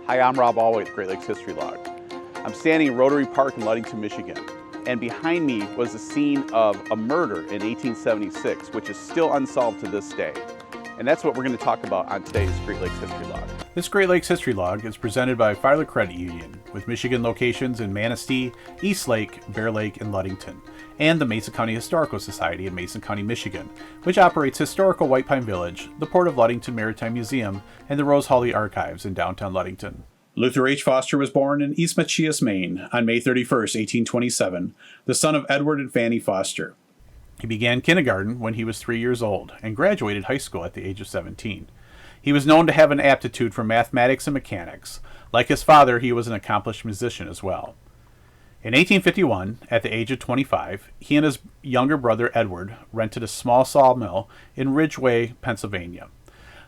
Hi, I'm Rob Alway with Great Lakes History Log. I'm standing in Rotary Park in Ludington, Michigan, and behind me was the scene of a murder in 1876, which is still unsolved to this day. And that's what we're going to talk about on today's Great Lakes History Log. This Great Lakes History Log is presented by Filer Credit Union, with Michigan locations in Manistee, East Lake, Bear Lake, and Ludington, and the Mason County Historical Society in Mason County, Michigan, which operates historical White Pine Village, the Port of Ludington Maritime Museum, and the Rose Hawley Archives in downtown Ludington. Luther H. Foster was born in East Machias, Maine, on May 31, 1827, the son of Edward and Fanny Foster. He began kindergarten when he was 3 years old and graduated high school at the age of 17. He was known to have an aptitude for mathematics and mechanics. Like his father, he was an accomplished musician as well. In 1851, at the age of 25, he and his younger brother Edward rented a small sawmill in Ridgeway, Pennsylvania.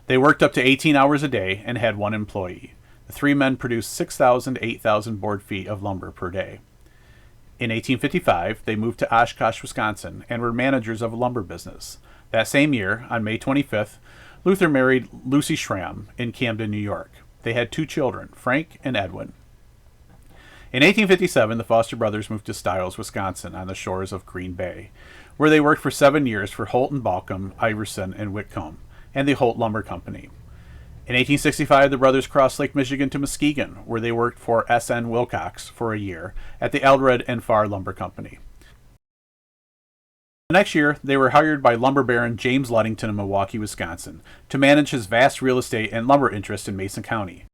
They worked up to 18 hours a day and had one employee. The three men produced 6,000 to 8,000 board feet of lumber per day. In 1855, they moved to Oshkosh, Wisconsin, and were managers of a lumber business. That same year, on May 25th, Luther married Lucy Schramm in Camden, New York. They had two children, Frank and Edwin. In 1857, the Foster brothers moved to Stiles, Wisconsin, on the shores of Green Bay, where they worked for 7 years for Holt and Balcom, Iverson, and Whitcomb, and the Holt Lumber Company. In 1865, the brothers crossed Lake Michigan to Muskegon, where they worked for S.N. Wilcox for a year at the Eldred and Farr Lumber Company. The next year, they were hired by lumber baron James Ludington in Milwaukee, Wisconsin, to manage his vast real estate and lumber interest in Mason County.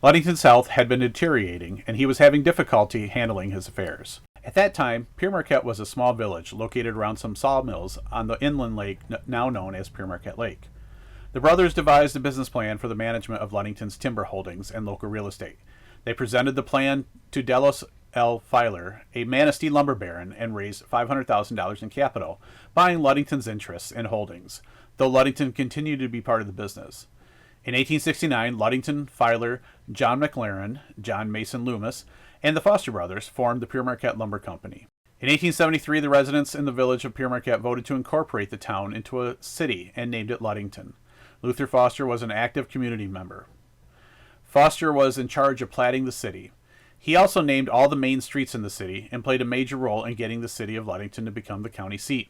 Ludington's health had been deteriorating, and he was having difficulty handling his affairs. At that time, Pere Marquette was a small village located around some sawmills on the inland lake now known as Pere Marquette Lake. The brothers devised a business plan for the management of Ludington's timber holdings and local real estate. They presented the plan to Delos L. Filer, a Manistee lumber baron, and raised $500,000 in capital, buying Ludington's interests and holdings, though Ludington continued to be part of the business. In 1869, Ludington, Filer, John McLaren, John Mason Loomis, and the Foster brothers formed the Pere Marquette Lumber Company. In 1873, the residents in the village of Pere Marquette voted to incorporate the town into a city and named it Ludington. Luther Foster was an active community member. Foster was in charge of platting the city. He also named all the main streets in the city and played a major role in getting the city of Ludington to become the county seat.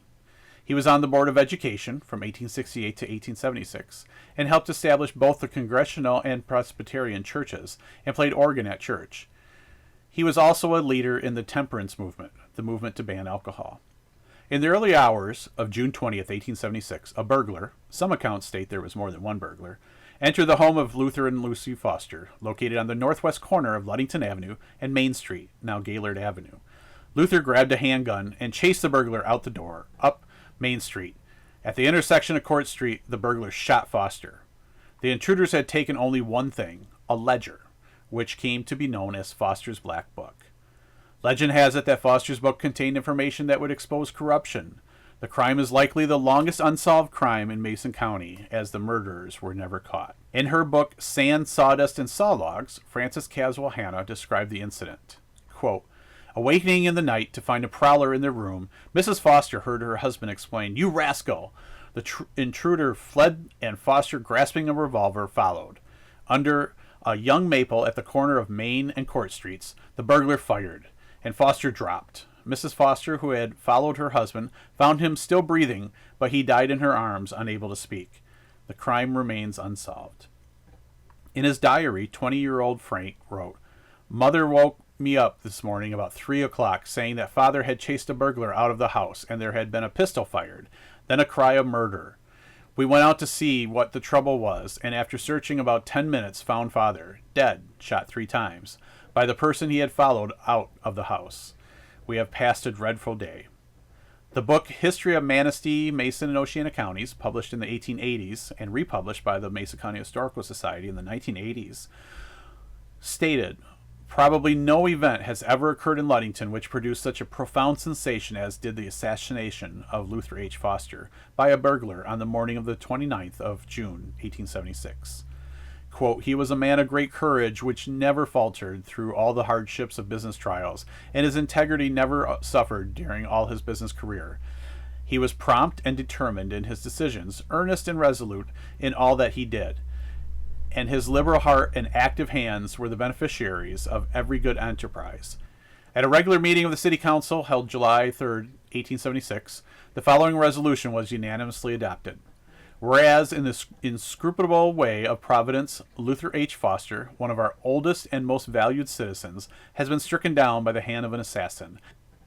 He was on the Board of Education from 1868 to 1876 and helped establish both the Congregational and Presbyterian churches and played organ at church. He was also a leader in the temperance movement, the movement to ban alcohol. In the early hours of June 20th, 1876, a burglar, some accounts state there was more than one burglar, entered the home of Luther and Lucy Foster, located on the northwest corner of Ludington Avenue and Main Street, now Gaylord Avenue. Luther grabbed a handgun and chased the burglar out the door, up Main Street. At the intersection of Court Street, the burglar shot Foster. The intruders had taken only one thing, a ledger, which came to be known as Foster's Black Book. Legend has it that Foster's book contained information that would expose corruption. The crime is likely the longest unsolved crime in Mason County, as the murderers were never caught. In her book, Sand, Sawdust, and Saw Logs, Frances Caswell Hanna described the incident. Quote, awakening in the night to find a prowler in their room, Mrs. Foster heard her husband exclaim, "You rascal!" The intruder fled, and Foster, grasping a revolver, followed. Under a young maple at the corner of Main and Court Streets, the burglar fired, and Foster dropped. Mrs. Foster, who had followed her husband, found him still breathing, but he died in her arms, unable to speak. The crime remains unsolved. In his diary, 20-year-old Frank wrote, "Mother woke me up this morning about 3 o'clock saying that father had chased a burglar out of the house and there had been a pistol fired, then a cry of murder. We went out to see what the trouble was, and after searching about 10 minutes found father, dead, shot 3 times, by the person he had followed out of the house. We have passed a dreadful day." The book History of Manistee, Mason, and Oceana Counties, published in the 1880s and republished by the Mason County Historical Society in the 1980s, stated, probably no event has ever occurred in Ludington which produced such a profound sensation as did the assassination of Luther H. Foster by a burglar on the morning of the 29th of June, 1876. Quote, he was a man of great courage which never faltered through all the hardships of business trials, and his integrity never suffered during all his business career. He was prompt and determined in his decisions, earnest and resolute in all that he did. and his liberal heart and active hands were the beneficiaries of every good enterprise. At a regular meeting of the City Council held July 3rd, 1876, the following resolution was unanimously adopted. Whereas, in this inscrutable way of Providence, Luther H. Foster, one of our oldest and most valued citizens, has been stricken down by the hand of an assassin.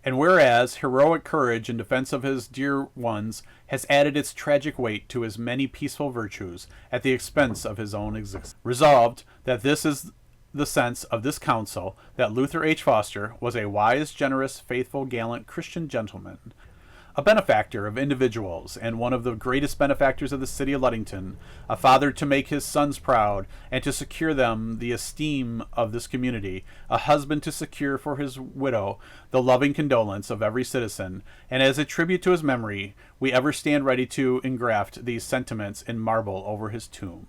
And whereas heroic courage in defense of his dear ones has added its tragic weight to his many peaceful virtues at the expense of his own existence. Resolved, that this is the sense of this council, that Luther H. Foster was a wise, generous, faithful, gallant Christian gentleman, a benefactor of individuals, and one of the greatest benefactors of the city of Ludington, a father to make his sons proud, and to secure them the esteem of this community, a husband to secure for his widow the loving condolence of every citizen, and as a tribute to his memory, we ever stand ready to engraft these sentiments in marble over his tomb.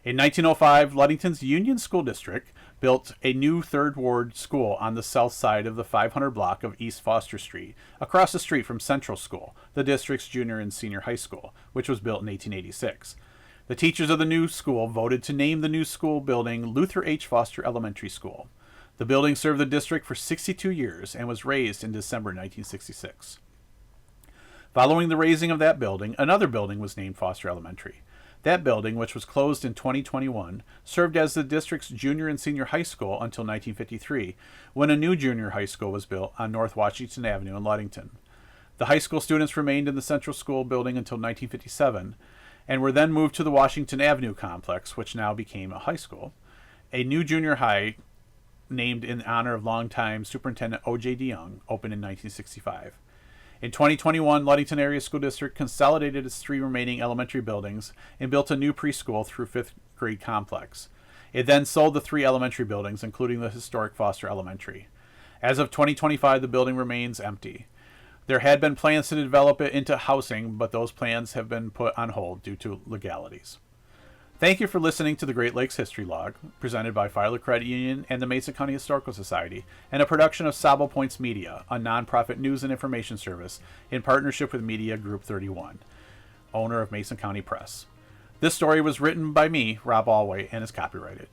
In 1905, Ludington's Union School District built a new Third Ward school on the south side of the 500 block of East Foster Street, across the street from Central School, the district's junior and senior high school, which was built in 1886. The teachers of the new school voted to name the new school building Luther H. Foster Elementary School. The building served the district for 62 years and was razed in December 1966. Following the razing of that building, another building was named Foster Elementary. That building, which was closed in 2021, served as the district's junior and senior high school until 1953, when a new junior high school was built on North Washington Avenue in Ludington. The high school students remained in the Central School building until 1957, and were then moved to the Washington Avenue complex, which now became a high school. A new junior high, named in honor of longtime Superintendent O.J. DeYoung, opened in 1965. In 2021, Ludington Area School District consolidated its 3 remaining elementary buildings and built a new preschool through 5th grade complex. It then sold the 3 elementary buildings, including the historic Foster Elementary. As of 2025, the building remains empty. There had been plans to develop it into housing, but those plans have been put on hold due to legalities. Thank you for listening to the Great Lakes History Log, presented by Filer Credit Union and the Mason County Historical Society, and a production of Sabo Points Media, a nonprofit news and information service in partnership with Media Group 31, owner of Mason County Press. This story was written by me, Rob Alway, and is copyrighted.